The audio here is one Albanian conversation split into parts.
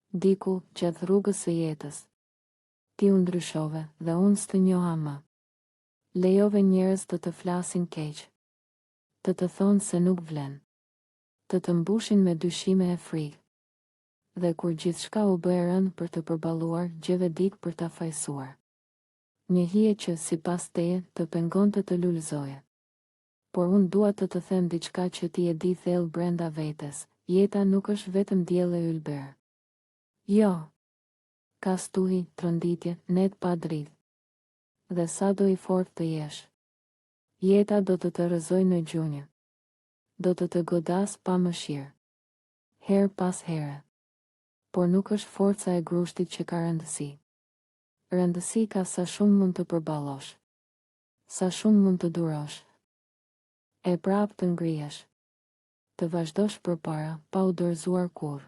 Diku, gjatë rrugës së jetës. Ti u ndryshove dhe unë s'të njoha më. Lejove njerëz të flasin keq. Të thonë se nuk vlen. Të mbushin me dyshime e frikë. Dhe kur gjithçka u bë e rënd për të përballuar, gjeve dikë për ta fajsuar. Një hije që, sipas teje, të pengonte të lulëzoje. Por unë dua të them diçka që ti e di thellë brenda vetes, jeta nuk është vetëm diell e ylber. Jo. Ka stuhi, tronditje, net pa dritë. Dhe sa do i fort të jesh. Jeta do të rrëzoj në gjunjë. Do të godas pa mëshirë. Her pas here. Por nuk është forca e grushtit që ka rëndësi. Rëndësi ka sa shumë mund të përballosh. Sa shumë mund të durosh. E prap të ngrihesh. Të vazhdosh përpara, pa u dorëzuar kurrë.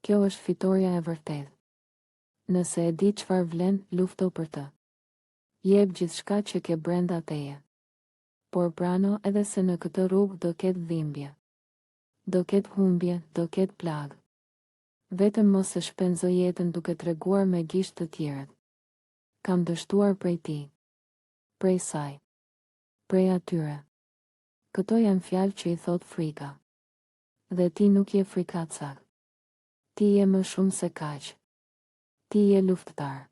Kjo është fitoria e vërtetë. Nëse e di çfarë vlen, lufto për të. Jep gjithçka që ke brenda teje. Por prano edhe se në këtë rrugë do ketë dhimbje. Do ketë humbje, do ketë plagë. Vetëm mos e shpenzoj jetën duke treguar me gisht të tjerët. Kam dështuar prej ti. Prej saj. Prej atyre. Këto janë fjalë që i thot frika. Dhe ti nuk je frikacak. Ti je më shumë se kaq. Ti je luftëtar.